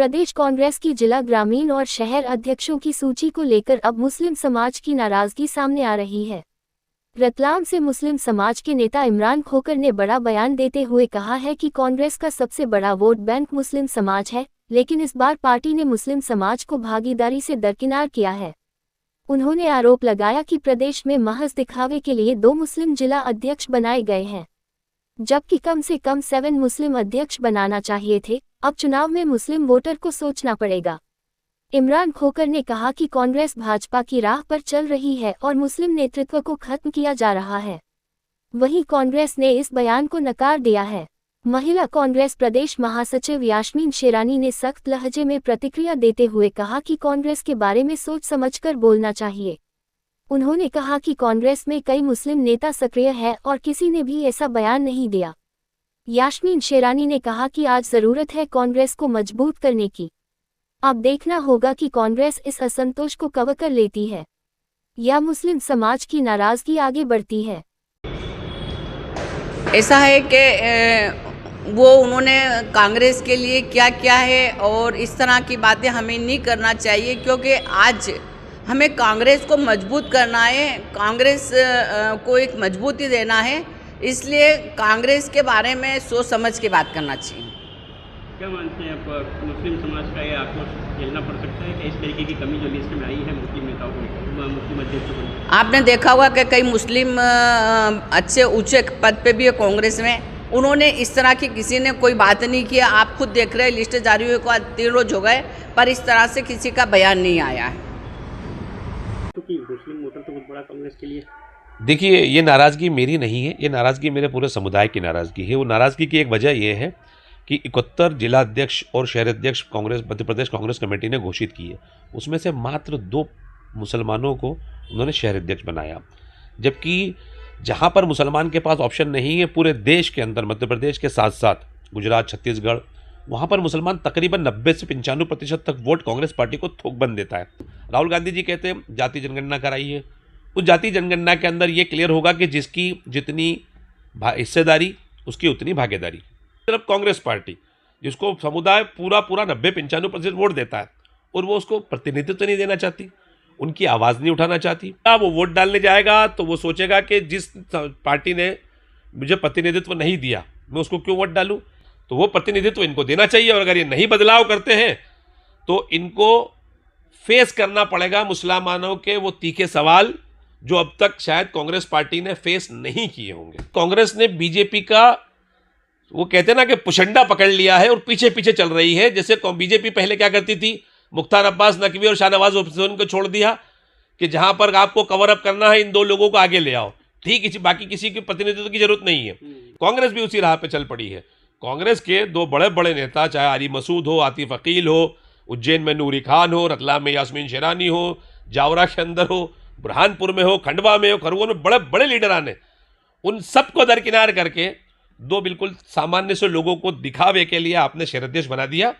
प्रदेश कांग्रेस की जिला ग्रामीण और शहर अध्यक्षों की सूची को लेकर अब मुस्लिम समाज की नाराजगी सामने आ रही है। रतलाम से मुस्लिम समाज के नेता इमरान खोकर ने बड़ा बयान देते हुए कहा है कि कांग्रेस का सबसे बड़ा वोट बैंक मुस्लिम समाज है, लेकिन इस बार पार्टी ने मुस्लिम समाज को भागीदारी से दरकिनार किया है। उन्होंने आरोप लगाया कि प्रदेश में महज दिखावे के लिए 2 मुस्लिम जिला अध्यक्ष बनाए गए हैं, जबकि कम से कम 7 मुस्लिम अध्यक्ष बनाना चाहिए थे। अब चुनाव में मुस्लिम वोटर को सोचना पड़ेगा। इमरान खोकर ने कहा कि कांग्रेस भाजपा की राह पर चल रही है और मुस्लिम नेतृत्व को खत्म किया जा रहा है। वहीं कांग्रेस ने इस बयान को नकार दिया है। महिला कांग्रेस प्रदेश महासचिव यास्मीन शेरानी ने सख्त लहजे में प्रतिक्रिया देते हुए कहा कि कांग्रेस के बारे में सोच समझकर बोलना चाहिए। उन्होंने कहा कि कांग्रेस में कई मुस्लिम नेता सक्रिय हैं और किसी ने भी ऐसा बयान नहीं दिया। यास्मीन शेरानी ने कहा कि आज जरूरत है कांग्रेस को मजबूत करने की। अब देखना होगा कि कांग्रेस इस असंतोष को कवर कर लेती है या मुस्लिम समाज की नाराजगी आगे बढ़ती है। ऐसा है कि वो उन्होंने कांग्रेस के लिए क्या किया है और इस तरह की बातें हमें नहीं करना चाहिए, क्योंकि आज हमें कांग्रेस को मजबूत करना है, कांग्रेस को एक मजबूती देना है। इसलिए कांग्रेस के बारे में सोच समझ के बात करना चाहिए। क्या मानते हैं आप, मुस्लिम समाज का ये आक्रोश झेलना पड़ सकता है कि इस तरीके की कमी जो लिस्ट में आई है मुस्लिम नेताओं को, मुस्लिम अध्यक्षों को? आपने देखा होगा कि कई मुस्लिम अच्छे ऊंचे पद पे भी है कांग्रेस में, उन्होंने इस तरह की किसी ने कोई बात नहीं किया। आप खुद देख रहे हैं, लिस्ट जारी हुए को 3 रोज हो गए, पर इस तरह से किसी का बयान नहीं आया है। क्योंकि मुस्लिम वोटर तो बहुत बड़ा कांग्रेस के लिए। देखिए, ये नाराज़गी मेरी नहीं है, ये नाराज़गी मेरे पूरे समुदाय की नाराज़गी है। वो नाराज़गी की एक वजह ये है कि 71 जिला अध्यक्ष और शहर अध्यक्ष कांग्रेस मध्य प्रदेश कांग्रेस कमेटी ने घोषित किए। उसमें से मात्र 2 मुसलमानों को उन्होंने शहर अध्यक्ष बनाया, जबकि जहां पर मुसलमान के पास ऑप्शन नहीं है पूरे देश के अंदर, मध्य प्रदेश के साथ साथ गुजरात, छत्तीसगढ़, वहाँ पर मुसलमान तकरीबन 90 से 95% तक वोट कांग्रेस पार्टी को थोकबंद देता है। राहुल गांधी जी कहते हैं जाति जनगणना कराइए। उस जाति जनगणना के अंदर ये क्लियर होगा कि जिसकी जितनी हिस्सेदारी उसकी उतनी भागीदारी। सिर्फ कांग्रेस पार्टी जिसको समुदाय पूरा 90-95% वोट देता है और वो उसको प्रतिनिधित्व नहीं देना चाहती, उनकी आवाज़ नहीं उठाना चाहती। वो वोट डालने जाएगा तो वो सोचेगा कि जिस पार्टी ने मुझे प्रतिनिधित्व नहीं दिया मैं उसको क्यों वोट डालूं। तो वो प्रतिनिधित्व इनको देना चाहिए, और अगर ये नहीं बदलाव करते हैं तो इनको फेस करना पड़ेगा मुसलमानों के वो तीखे सवाल जो अब तक शायद कांग्रेस पार्टी ने फेस नहीं किए होंगे। कांग्रेस ने बीजेपी का, वो कहते हैं ना कि पुशंडा पकड़ लिया है और पीछे पीछे चल रही है। जैसे बीजेपी पहले क्या करती थी, मुख्तार अब्बास नकवी और शाहनवाज हुसैन को छोड़ दिया कि जहां पर आपको कवर अप करना है इन 2 लोगों को आगे ले आओ, ठीक, बाकी किसी की प्रतिनिधित्व की जरूरत नहीं है। कांग्रेस भी उसी राह पे चल पड़ी है। कांग्रेस के 2 बड़े बड़े नेता, चाहे अली मसूद हो, आतिफ अकील हो, उज्जैन में नूरी खान हो, रतलाम में यास्मीन शेरानी हो, जावरा के अंदर हो, बुरहानपुर में हो, खंडवा में हो, खरगोन में बड़े बड़े लीडर आने, उन सबको दरकिनार करके 2 बिल्कुल सामान्य से लोगों को दिखावे के लिए आपने शहर अध्यक्ष बना दिया।